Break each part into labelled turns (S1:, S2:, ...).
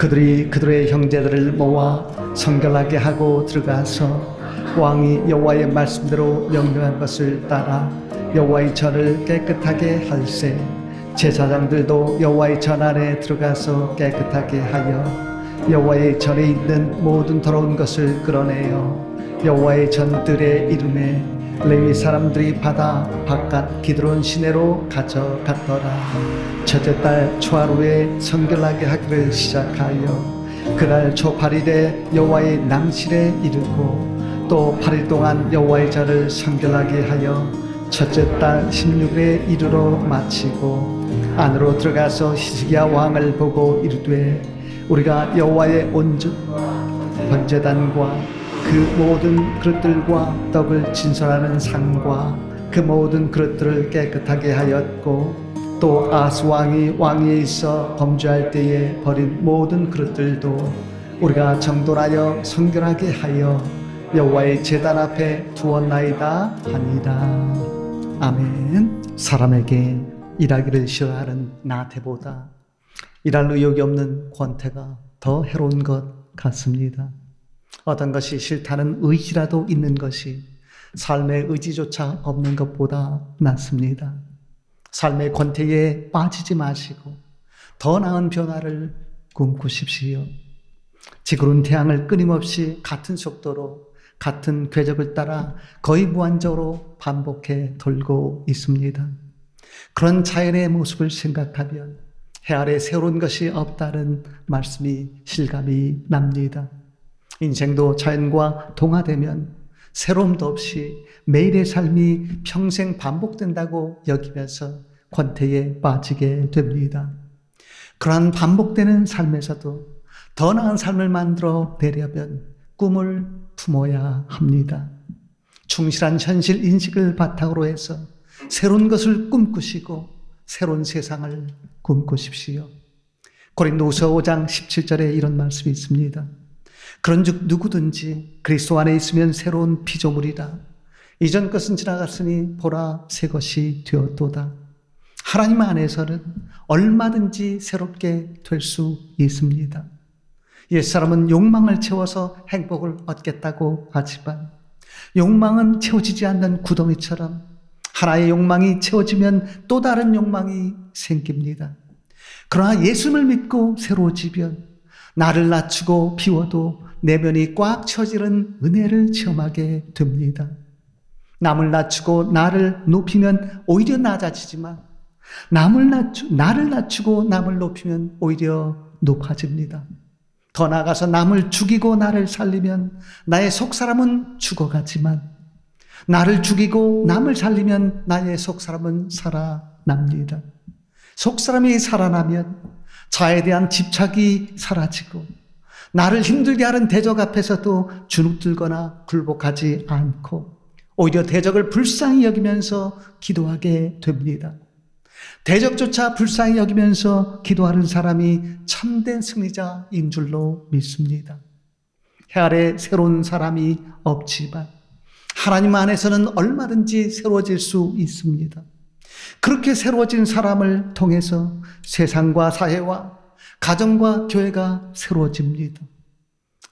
S1: 그들의 형제들을 모아 성결하게 하고 들어가서 왕이 여호와의 말씀대로 명령한 것을 따라 여호와의 전을 깨끗하게 할세. 제사장들도 여호와의 전 안에 들어가서 깨끗하게 하여 여호와의 전에 있는 모든 더러운 것을 끌어내어 여호와의 전들의 이름에 레위 사람들이 받아 바깥 기드론 시내로 가져갔더라. 첫째 달 초하루에 성결하게 하기를 시작하여 그날 초 8일에 여호와의 낭실에 이르고 또 8일 동안 여호와의 전을 성결하게 하여 첫째 달 16일에 이르러 마치고 안으로 들어가서 히스기야 왕을 보고 이르되 우리가 여호와의 온전 번제단과 그 모든 그릇들과 떡을 진설하는 상과 그 모든 그릇들을 깨끗하게 하였고 또 아스 왕이 왕위에 있어 범죄할 때에 버린 모든 그릇들도 우리가 정돈하여 성결하게 하여 여호와의 제단 앞에 두었나이다 하니라. 아멘. 사람에게 일하기를 싫어하는 나태보다 일할 의욕이 없는 권태가 더 해로운 것 같습니다. 어떤 것이 싫다는 의지라도 있는 것이 삶의 의지조차 없는 것보다 낫습니다. 삶의 권태에 빠지지 마시고 더 나은 변화를 꿈꾸십시오. 지구는 태양을 끊임없이 같은 속도로 같은 궤적을 따라 거의 무한적으로 반복해 돌고 있습니다. 그런 자연의 모습을 생각하면 해 아래 새로운 것이 없다는 말씀이 실감이 납니다. 인생도 자연과 동화되면 새로움도 없이 매일의 삶이 평생 반복된다고 여기면서 권태에 빠지게 됩니다. 그러한 반복되는 삶에서도 더 나은 삶을 만들어 내려면 꿈을 품어야 합니다. 충실한 현실 인식을 바탕으로 해서 새로운 것을 꿈꾸시고 새로운 세상을 꿈꾸십시오. 고린도후서 5장 17절에 이런 말씀이 있습니다. 그런즉 누구든지 그리스도 안에 있으면 새로운 피조물이라. 이전 것은 지나갔으니 보라 새 것이 되었도다. 하나님 안에서는 얼마든지 새롭게 될 수 있습니다. 옛사람은 욕망을 채워서 행복을 얻겠다고 하지만 욕망은 채워지지 않는 구덩이처럼 하나의 욕망이 채워지면 또 다른 욕망이 생깁니다. 그러나 예수를 믿고 새로워지면 나를 낮추고 비워도 내면이 꽉 채워지는 은혜를 체험하게 됩니다. 남을 낮추고 나를 높이면 오히려 낮아지지만 나를 낮추고 남을 높이면 오히려 높아집니다. 더 나아가서 남을 죽이고 나를 살리면 나의 속사람은 죽어가지만 나를 죽이고 남을 살리면 나의 속사람은 살아납니다. 속사람이 살아나면 자에 대한 집착이 사라지고 나를 힘들게 하는 대적 앞에서도 주눅들거나 굴복하지 않고 오히려 대적을 불쌍히 여기면서 기도하게 됩니다. 대적조차 불쌍히 여기면서 기도하는 사람이 참된 승리자인 줄로 믿습니다. 해 아래 새로운 사람이 없지만 하나님 안에서는 얼마든지 새로워질 수 있습니다. 그렇게 새로워진 사람을 통해서 세상과 사회와 가정과 교회가 새로워집니다.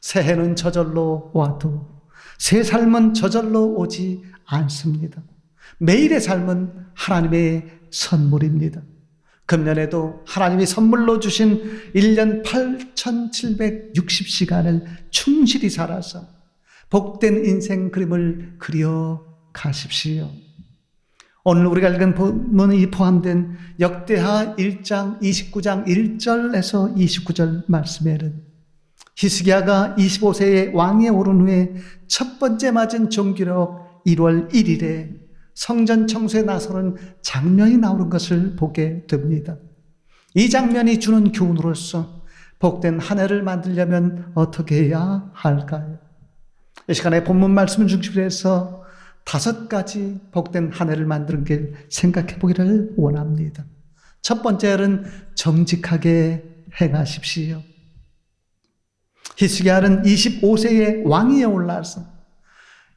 S1: 새해는 저절로 와도 새 삶은 저절로 오지 않습니다. 매일의 삶은 하나님의 선물입니다. 금년에도 하나님이 선물로 주신 1년 8,760시간을 충실히 살아서 복된 인생 그림을 그려 가십시오. 오늘 우리가 읽은 본문이 포함된 역대하 1장 29장 1절에서 29절 말씀에는 히스기야가 25세의 왕에 오른 후에 첫 번째 맞은 종기록 1월 1일에 성전 청소에 나서는 장면이 나오는 것을 보게 됩니다. 이 장면이 주는 교훈으로서 복된 한 해를 만들려면 어떻게 해야 할까요? 이 시간에 본문 말씀을 중심으로 해서 5가지 복된 한 해를 만드는 길 생각해 보기를 원합니다. 첫 번째는 정직하게 행하십시오. 히스기야는 25세의 왕위에 올라서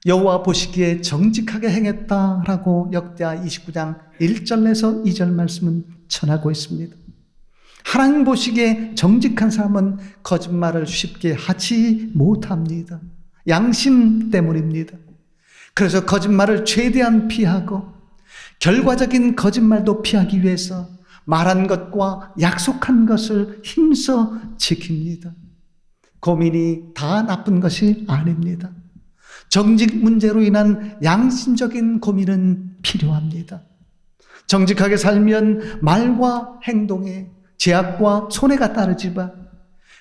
S1: 여호와 보시기에 정직하게 행했다라고 역대하 29장 1절에서 2절 말씀은 전하고 있습니다. 하나님 보시기에 정직한 사람은 거짓말을 쉽게 하지 못합니다. 양심 때문입니다. 그래서 거짓말을 최대한 피하고 결과적인 거짓말도 피하기 위해서 말한 것과 약속한 것을 힘써 지킵니다. 고민이 다 나쁜 것이 아닙니다. 정직 문제로 인한 양심적인 고민은 필요합니다. 정직하게 살면 말과 행동에 제약과 손해가 따르지만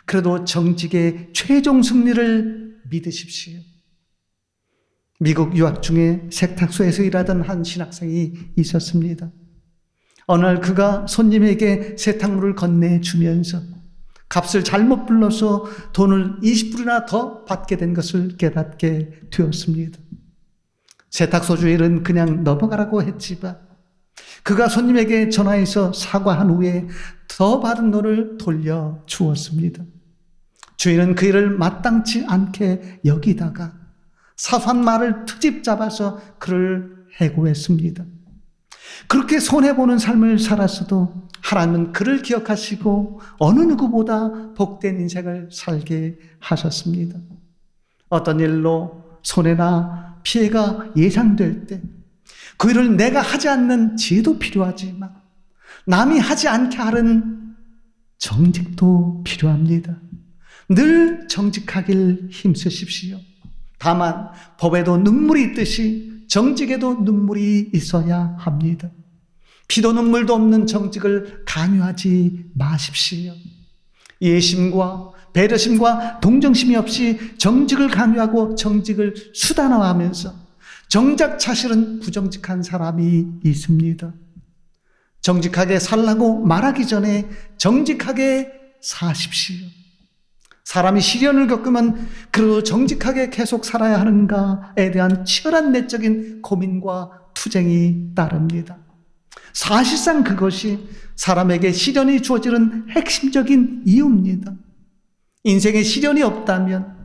S1: 그래도 정직의 최종 승리를 믿으십시오. 미국 유학 중에 세탁소에서 일하던 한 신학생이 있었습니다. 어느 날 그가 손님에게 세탁물을 건네주면서 값을 잘못 불러서 돈을 20불이나 더 받게 된 것을 깨닫게 되었습니다. 세탁소 주인은 그냥 넘어가라고 했지만 그가 손님에게 전화해서 사과한 후에 더 받은 돈을 돌려주었습니다. 주인은 그 일을 마땅치 않게 여기다가 사소한 말을 트집 잡아서 그를 해고했습니다. 그렇게 손해보는 삶을 살았어도 하나님은 그를 기억하시고 어느 누구보다 복된 인생을 살게 하셨습니다. 어떤 일로 손해나 피해가 예상될 때 그 일을 내가 하지 않는 지혜도 필요하지만 남이 하지 않게 하는 정직도 필요합니다. 늘 정직하길 힘쓰십시오. 다만 법에도 눈물이 있듯이 정직에도 눈물이 있어야 합니다. 피도 눈물도 없는 정직을 강요하지 마십시오. 예심과 배려심과 동정심이 없이 정직을 강요하고 정직을 수단화하면서 정작 사실은 부정직한 사람이 있습니다. 정직하게 살라고 말하기 전에 정직하게 사십시오. 사람이 시련을 겪으면 그 정직하게 계속 살아야 하는가에 대한 치열한 내적인 고민과 투쟁이 따릅니다. 사실상 그것이 사람에게 시련이 주어지는 핵심적인 이유입니다. 인생에 시련이 없다면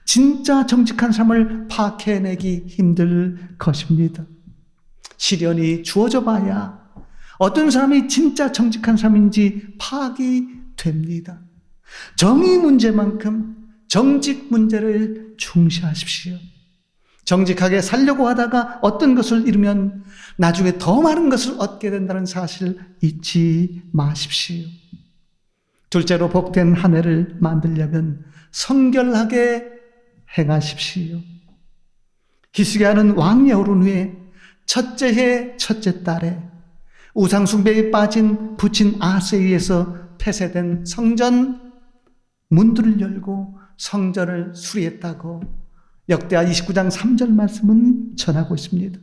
S1: 진짜 정직한 삶을 파악해내기 힘들 것입니다. 시련이 주어져 봐야 어떤 사람이 진짜 정직한 삶인지 파악이 됩니다. 정의 문제만큼 정직 문제를 중시하십시오. 정직하게 살려고 하다가 어떤 것을 잃으면 나중에 더 많은 것을 얻게 된다는 사실 잊지 마십시오. 둘째로 복된 한 해를 만들려면 성결하게 행하십시오. 히스기야는 왕위에 오른 후에 첫째 해 첫째 달에 우상 숭배에 빠진 부친 아하스에 의해서 폐쇄된 성전 문들을 열고 성전을 수리했다고 역대하 29장 3절 말씀은 전하고 있습니다.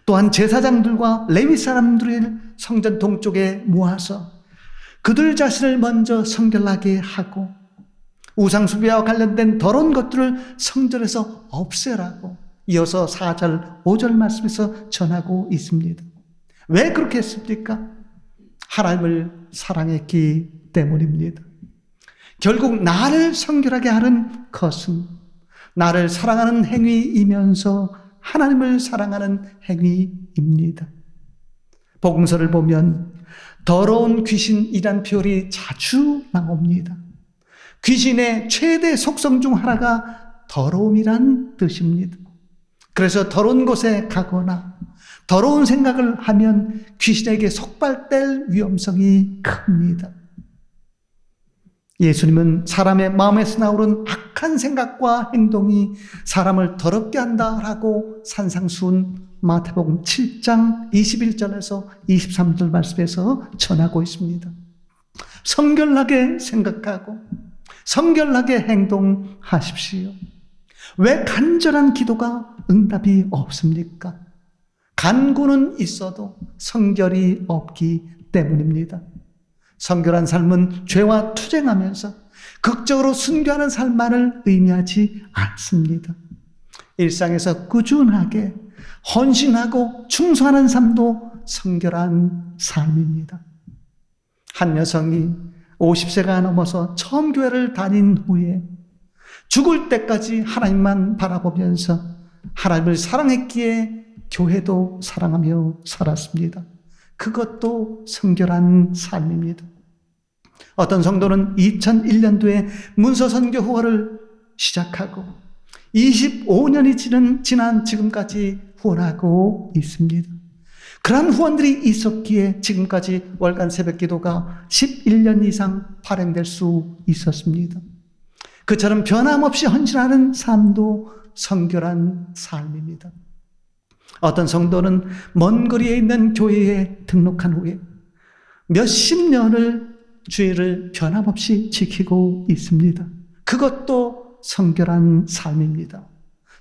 S1: 또한 제사장들과 레위 사람들을 성전 동쪽에 모아서 그들 자신을 먼저 성결하게 하고 우상 숭배와 관련된 더러운 것들을 성전에서 없애라고 이어서 4절 5절 말씀에서 전하고 있습니다. 왜 그렇게 했습니까? 하나님을 사랑했기 때문입니다. 결국 나를 성결하게 하는 것은 나를 사랑하는 행위이면서 하나님을 사랑하는 행위입니다. 복음서를 보면 더러운 귀신이란 표현이 자주 나옵니다. 귀신의 최대 속성 중 하나가 더러움이란 뜻입니다. 그래서 더러운 곳에 가거나 더러운 생각을 하면 귀신에게 속발될 위험성이 큽니다. 예수님은 사람의 마음에서 나오는 악한 생각과 행동이 사람을 더럽게 한다라고 산상수훈 마태복음 7장 21절에서 23절 말씀에서 전하고 있습니다. 성결하게 생각하고 성결하게 행동하십시오. 왜 간절한 기도가 응답이 없습니까? 간구는 있어도 성결이 없기 때문입니다. 성결한 삶은 죄와 투쟁하면서 극적으로 순교하는 삶만을 의미하지 않습니다. 일상에서 꾸준하게 헌신하고 충성하는 삶도 성결한 삶입니다. 한 여성이 50세가 넘어서 처음 교회를 다닌 후에 죽을 때까지 하나님만 바라보면서 하나님을 사랑했기에 교회도 사랑하며 살았습니다. 그것도 성결한 삶입니다. 어떤 성도는 2001년도에 문서선교 후원을 시작하고 25년이 지난 지금까지 후원하고 있습니다. 그런 후원들이 있었기에 지금까지 월간 새벽기도가 11년 이상 발행될 수 있었습니다. 그처럼 변함없이 헌신하는 삶도 선교란 삶입니다. 어떤 성도는 먼 거리에 있는 교회에 등록한 후에 몇십 년을 주의를 변함없이 지키고 있습니다. 그것도 성결한 삶입니다.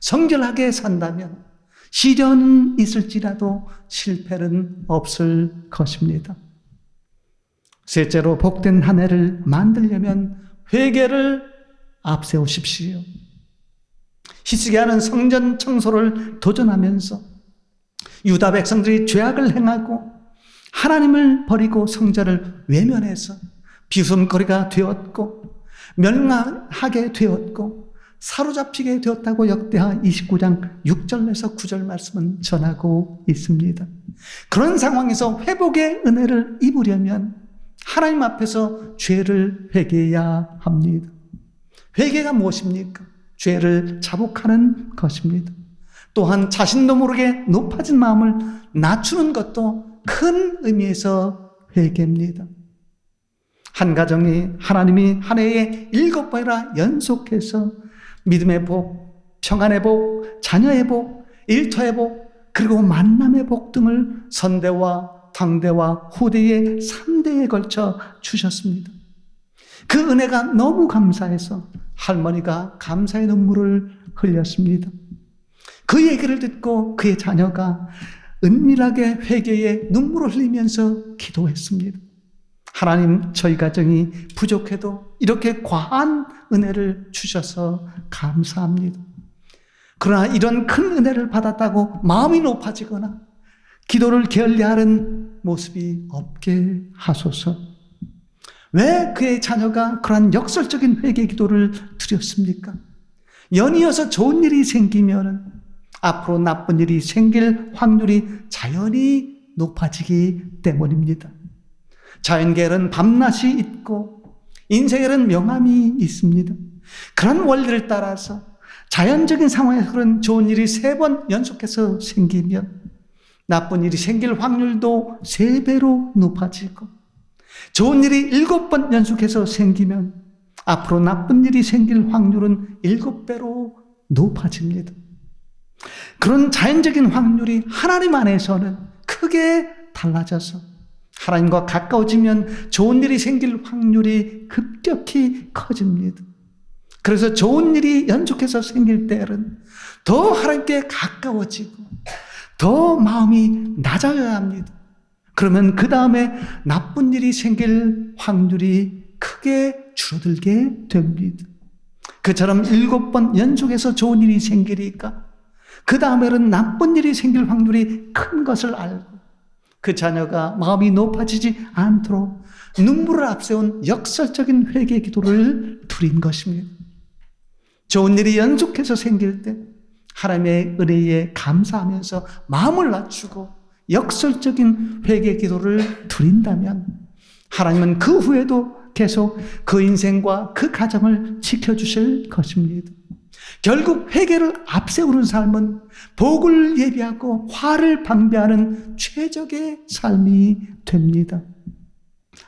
S1: 성결하게 산다면 시련은 있을지라도 실패는 없을 것입니다. 셋째로, 복된 한 해를 만들려면 회개를 앞세우십시오. 히스기야는 성전 청소를 도전하면서 유다 백성들이 죄악을 행하고 하나님을 버리고 성전을 외면해서 비웃음거리가 되었고 멸망하게 되었고 사로잡히게 되었다고 역대하 29장 6절에서 9절 말씀은 전하고 있습니다. 그런 상황에서 회복의 은혜를 입으려면 하나님 앞에서 죄를 회개해야 합니다. 회개가 무엇입니까? 죄를 자복하는 것입니다. 또한 자신도 모르게 높아진 마음을 낮추는 것도 큰 의미에서 회개입니다. 한 가정이 하나님이 한 해에 7번이나 연속해서 믿음의 복, 평안의 복, 자녀의 복, 일터의 복, 그리고 만남의 복 등을 선대와 당대와 후대의 3대에 걸쳐 주셨습니다. 그 은혜가 너무 감사해서 할머니가 감사의 눈물을 흘렸습니다. 그 얘기를 듣고 그의 자녀가 은밀하게 회개에 눈물을 흘리면서 기도했습니다. 하나님, 저희 가정이 부족해도 이렇게 과한 은혜를 주셔서 감사합니다. 그러나 이런 큰 은혜를 받았다고 마음이 높아지거나 기도를 게을리하는 모습이 없게 하소서. 왜 그의 자녀가 그러한 역설적인 회개 기도를 드렸습니까? 연이어서 좋은 일이 생기면 앞으로 나쁜 일이 생길 확률이 자연히 높아지기 때문입니다. 자연계에는 밤낮이 있고 인생에는 명암이 있습니다. 그런 원리를 따라서 자연적인 상황에서 그런 좋은 일이 3번 연속해서 생기면 나쁜 일이 생길 확률도 3배로 높아지고 좋은 일이 7번 연속해서 생기면 앞으로 나쁜 일이 생길 확률은 7배로 높아집니다. 그런 자연적인 확률이 하나님 안에서는 크게 달라져서 하나님과 가까워지면 좋은 일이 생길 확률이 급격히 커집니다. 그래서 좋은 일이 연속해서 생길 때는 더 하나님께 가까워지고 더 마음이 낮아져야 합니다. 그러면 그 다음에 나쁜 일이 생길 확률이 크게 줄어들게 됩니다. 그처럼 7번 연속해서 좋은 일이 생기니까 그 다음에는 나쁜 일이 생길 확률이 큰 것을 알고 그 자녀가 마음이 높아지지 않도록 눈물을 앞세운 역설적인 회개 기도를 드린 것입니다. 좋은 일이 연속해서 생길 때 하나님의 은혜에 감사하면서 마음을 낮추고 역설적인 회개 기도를 드린다면 하나님은 그 후에도 계속 그 인생과 그 가정을 지켜주실 것입니다. 결국 회개를 앞세우는 삶은 복을 예비하고 화를 방비하는 최적의 삶이 됩니다.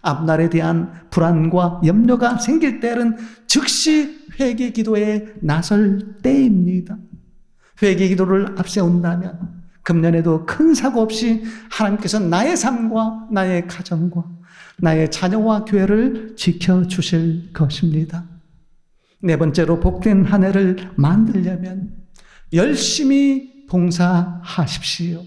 S1: 앞날에 대한 불안과 염려가 생길 때는 즉시 회개 기도에 나설 때입니다. 회개 기도를 앞세운다면 금년에도 큰 사고 없이 하나님께서 나의 삶과 나의 가정과 나의 자녀와 교회를 지켜주실 것입니다. 4번째로, 복된 한 해를 만들려면 열심히 봉사하십시오.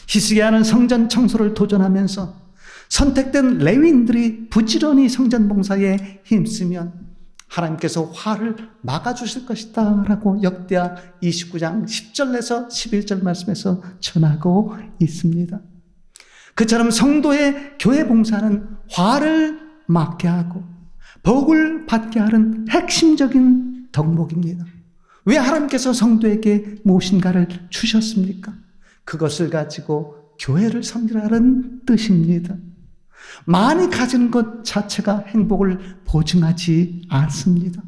S1: 히스기야는 성전 청소를 도전하면서 선택된 레위인들이 부지런히 성전 봉사에 힘쓰면 하나님께서 화를 막아주실 것이다 라고 역대하 29장 10절에서 11절 말씀에서 전하고 있습니다. 그처럼 성도의 교회 봉사는 화를 막게 하고 복을 받게 하는 핵심적인 덕목입니다. 왜 하나님께서 성도에게 무엇인가를 주셨습니까? 그것을 가지고 교회를 섬기라는 뜻입니다. 많이 가지는 것 자체가 행복을 보증하지 않습니다.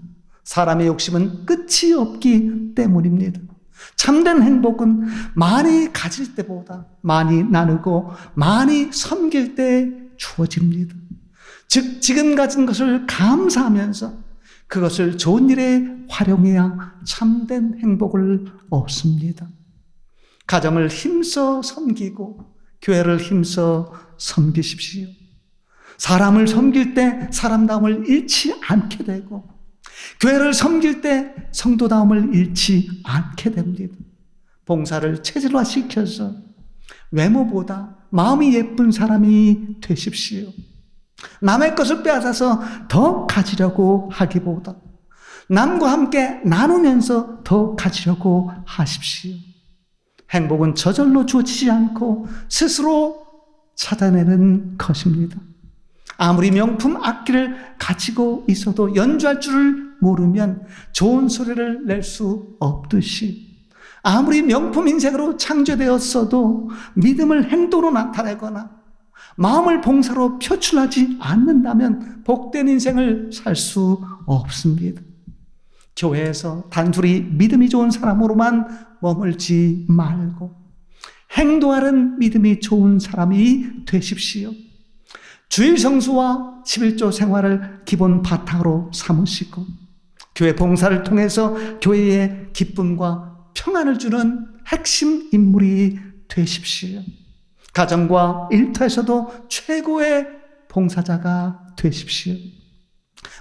S1: 사람의 욕심은 끝이 없기 때문입니다. 참된 행복은 많이 가질 때보다 많이 나누고 많이 섬길 때 주어집니다. 즉, 지금 가진 것을 감사하면서 그것을 좋은 일에 활용해야 참된 행복을 얻습니다. 가정을 힘써 섬기고 교회를 힘써 섬기십시오. 사람을 섬길 때 사람다움을 잃지 않게 되고 교회를 섬길 때 성도다움을 잃지 않게 됩니다. 봉사를 체질화시켜서 외모보다 마음이 예쁜 사람이 되십시오. 남의 것을 빼앗아서 더 가지려고 하기보다 남과 함께 나누면서 더 가지려고 하십시오. 행복은 저절로 주어지지 않고 스스로 찾아내는 것입니다. 아무리 명품 악기를 가지고 있어도 연주할 줄을 모르면 좋은 소리를 낼 수 없듯이 아무리 명품 인생으로 창조되었어도 믿음을 행동으로 나타내거나 마음을 봉사로 표출하지 않는다면 복된 인생을 살 수 없습니다. 교회에서 단순히 믿음이 좋은 사람으로만 머물지 말고 행동하는 믿음이 좋은 사람이 되십시오. 주일 성수와 11조 생활을 기본 바탕으로 삼으시고 교회 봉사를 통해서 교회에 기쁨과 평안을 주는 핵심 인물이 되십시오. 가정과 일터에서도 최고의 봉사자가 되십시오.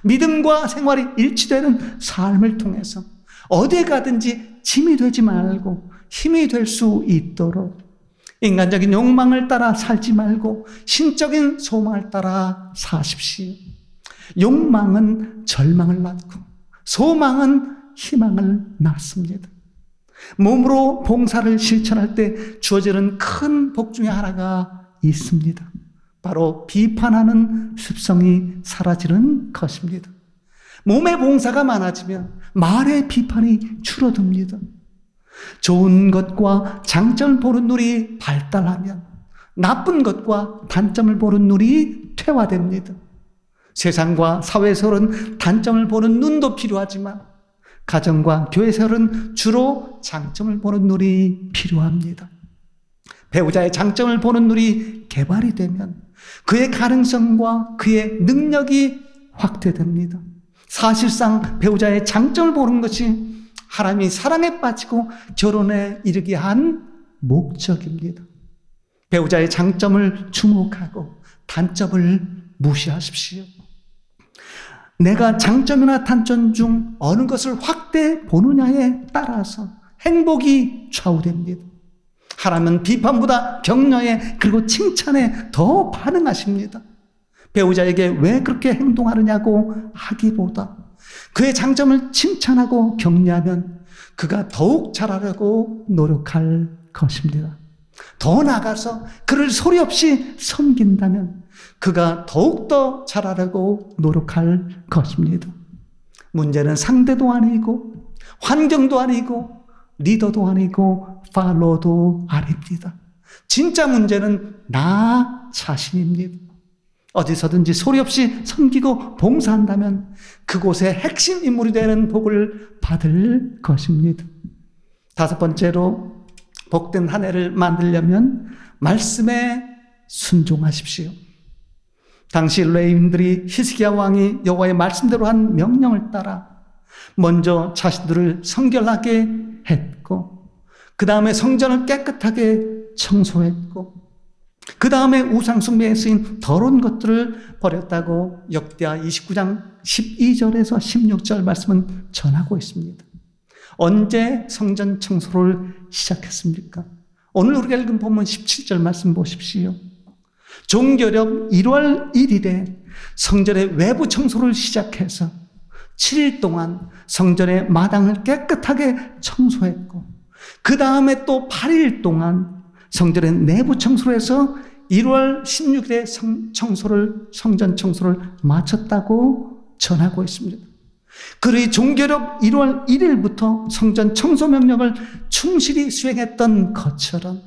S1: 믿음과 생활이 일치되는 삶을 통해서 어디에 가든지 짐이 되지 말고 힘이 될 수 있도록 인간적인 욕망을 따라 살지 말고 신적인 소망을 따라 사십시오. 욕망은 절망을 낳고 소망은 희망을 낳습니다. 몸으로 봉사를 실천할 때 주어지는 큰 복 중에 하나가 있습니다. 바로 비판하는 습성이 사라지는 것입니다. 몸의 봉사가 많아지면 말의 비판이 줄어듭니다. 좋은 것과 장점을 보는 눈이 발달하면 나쁜 것과 단점을 보는 눈이 퇴화됩니다. 세상과 사회에서는 단점을 보는 눈도 필요하지만 가정과 교회에서는 주로 장점을 보는 눈이 필요합니다. 배우자의 장점을 보는 눈이 개발이 되면 그의 가능성과 그의 능력이 확대됩니다. 사실상 배우자의 장점을 보는 것이 하나님이 사랑에 빠지고 결혼에 이르게 한 목적입니다. 배우자의 장점을 주목하고 단점을 무시하십시오. 내가 장점이나 단점 중 어느 것을 확대 보느냐에 따라서 행복이 좌우됩니다. 하나님은 비판보다 격려에 그리고 칭찬에 더 반응하십니다. 배우자에게 왜 그렇게 행동하느냐고 하기보다 그의 장점을 칭찬하고 격려하면 그가 더욱 잘하려고 노력할 것입니다. 더 나아가서 그를 소리 없이 섬긴다면 그가 더욱더 잘하려고 노력할 것입니다. 문제는 상대도 아니고 환경도 아니고 리더도 아니고 팔로워도 아닙니다. 진짜 문제는 나 자신입니다. 어디서든지 소리 없이 섬기고 봉사한다면 그곳의 핵심 인물이 되는 복을 받을 것입니다. 다섯 번째로 복된 한 해를 만들려면 말씀에 순종하십시오. 당시 레위인들이 히스기야 왕이 여호와의 말씀대로 한 명령을 따라 먼저 자신들을 성결하게 했고 그 다음에 성전을 깨끗하게 청소했고 그 다음에 우상 숭배에 쓰인 더러운 것들을 버렸다고 역대하 29장 12절에서 16절 말씀은 전하고 있습니다. 언제 성전 청소를 시작했습니까? 오늘 우리가 읽은 본문 17절 말씀 보십시오. 종교력 1월 1일에 성전의 외부 청소를 시작해서 7일 동안 성전의 마당을 깨끗하게 청소했고 그 다음에 또 8일 동안 성전의 내부 청소를 해서 1월 16일에 성전 청소를 마쳤다고 전하고 있습니다. 그의 종교력 1월 1일부터 성전 청소 명령을 충실히 수행했던 것처럼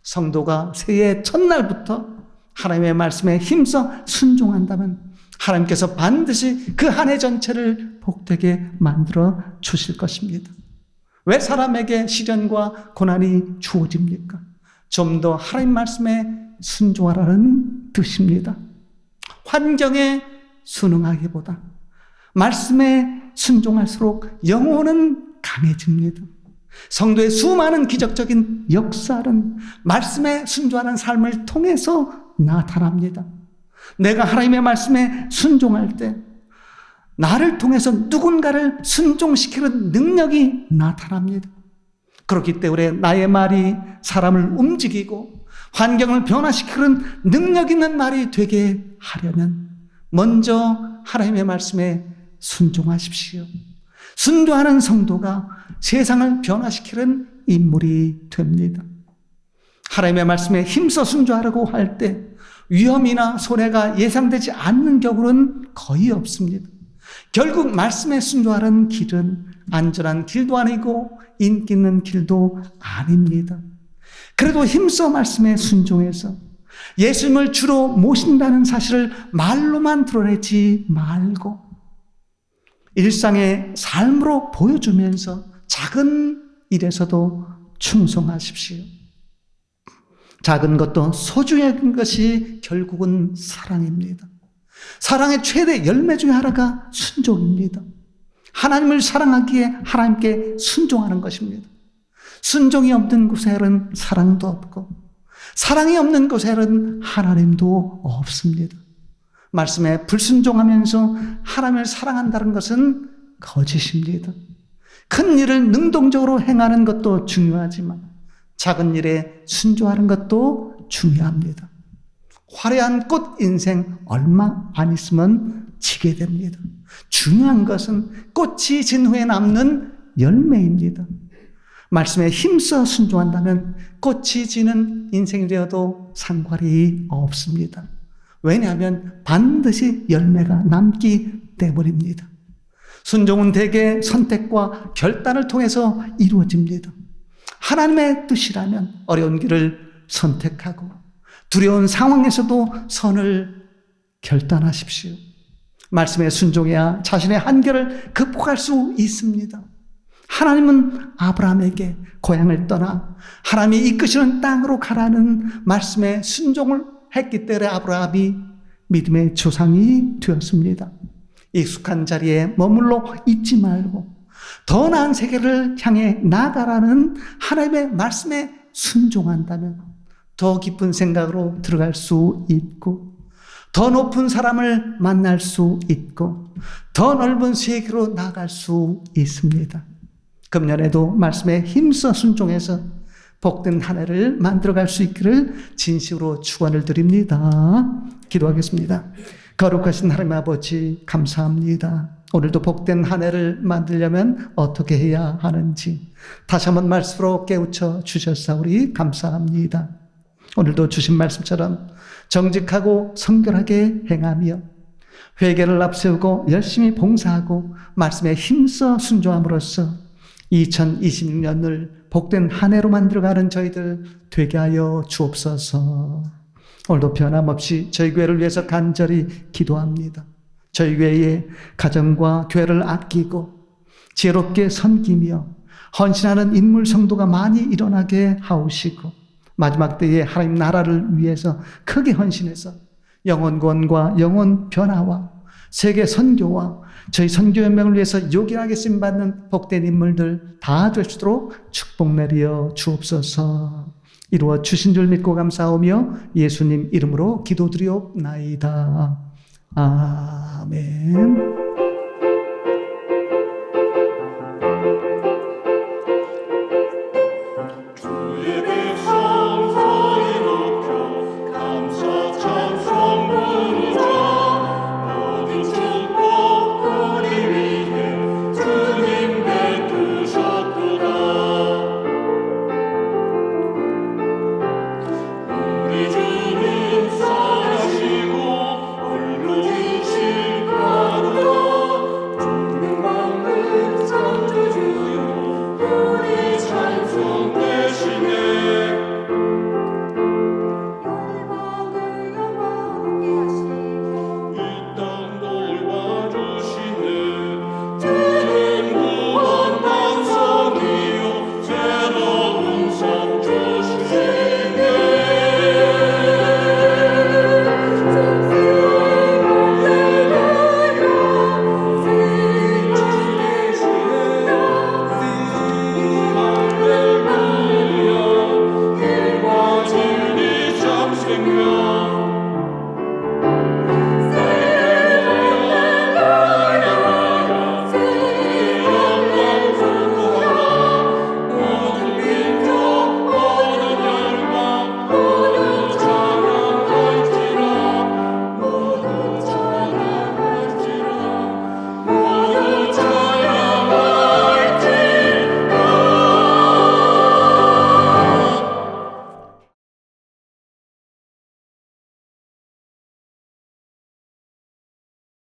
S1: 성도가 새해 첫날부터 하나님의 말씀에 힘써 순종한다면 하나님께서 반드시 그 한 해 전체를 복되게 만들어 주실 것입니다. 왜 사람에게 시련과 고난이 주어집니까? 좀 더 하나님 말씀에 순종하라는 뜻입니다. 환경에 순응하기보다 말씀에 순종할수록 영혼은 강해집니다. 성도의 수많은 기적적인 역사는 말씀에 순종하는 삶을 통해서 나타납니다. 내가 하나님의 말씀에 순종할 때 나를 통해서 누군가를 순종시키는 능력이 나타납니다. 그렇기 때문에 나의 말이 사람을 움직이고 환경을 변화시키는 능력 있는 말이 되게 하려면 먼저 하나님의 말씀에 순종하십시오. 순종하는 성도가 세상을 변화시키는 인물이 됩니다. 하나님의 말씀에 힘써 순종하려고 할 때 위험이나 손해가 예상되지 않는 경우는 거의 없습니다. 결국 말씀에 순종하는 길은 안전한 길도 아니고 인기 있는 길도 아닙니다. 그래도 힘써 말씀에 순종해서 예수님을 주로 모신다는 사실을 말로만 드러내지 말고 일상의 삶으로 보여주면서 작은 일에서도 충성하십시오. 작은 것도 소중한 것이 결국은 사랑입니다. 사랑의 최대 열매 중에 하나가 순종입니다. 하나님을 사랑하기에 하나님께 순종하는 것입니다. 순종이 없는 곳에는 사랑도 없고 사랑이 없는 곳에는 하나님도 없습니다. 말씀에 불순종하면서 하나님을 사랑한다는 것은 거짓입니다. 큰 일을 능동적으로 행하는 것도 중요하지만 작은 일에 순종하는 것도 중요합니다. 화려한 꽃 인생 얼마 안 있으면 지게 됩니다. 중요한 것은 꽃이 진 후에 남는 열매입니다. 말씀에 힘써 순종한다면 꽃이 지는 인생이 되어도 상관이 없습니다. 왜냐하면 반드시 열매가 남기 때문입니다. 순종은 대개 선택과 결단을 통해서 이루어집니다. 하나님의 뜻이라면 어려운 길을 선택하고 두려운 상황에서도 선을 결단하십시오. 말씀에 순종해야 자신의 한계를 극복할 수 있습니다. 하나님은 아브라함에게 고향을 떠나 하나님이 이끄시는 땅으로 가라는 말씀에 순종을 했기 때문에 아브라함이 믿음의 조상이 되었습니다. 익숙한 자리에 머물러 있지 말고 더 나은 세계를 향해 나아가라는 하나님의 말씀에 순종한다면 더 깊은 생각으로 들어갈 수 있고 더 높은 사람을 만날 수 있고 더 넓은 세계로 나아갈 수 있습니다. 금년에도 말씀에 힘써 순종해서 복된 한 해를 만들어갈 수 있기를 진심으로 축원을 드립니다. 기도하겠습니다. 거룩하신 하나님 아버지 감사합니다. 오늘도 복된 한 해를 만들려면 어떻게 해야 하는지 다시 한번 말씀으로 깨우쳐 주셨사오니 감사합니다. 오늘도 주신 말씀처럼 정직하고 성결하게 행하며 회개를 앞세우고 열심히 봉사하고 말씀에 힘써 순종함으로써 2026년을 복된 한 해로 만들어가는 저희들 되게 하여 주옵소서. 오늘도 변함없이 저희 교회를 위해서 간절히 기도합니다. 저희 교회의 가정과 교회를 아끼고 지혜롭게 섬기며 헌신하는 인물 성도가 많이 일어나게 하옵시고 마지막 때에 하나님 나라를 위해서 크게 헌신해서 영혼 구원과 영혼 변화와 세계 선교와 저희 선교연맹을 위해서 요긴하게 쓰임받는 복된 인물들 다 될 수 있도록 축복 내려 주옵소서. 이루어 주신 줄 믿고 감사하며 예수님 이름으로 기도드리옵나이다. 아멘.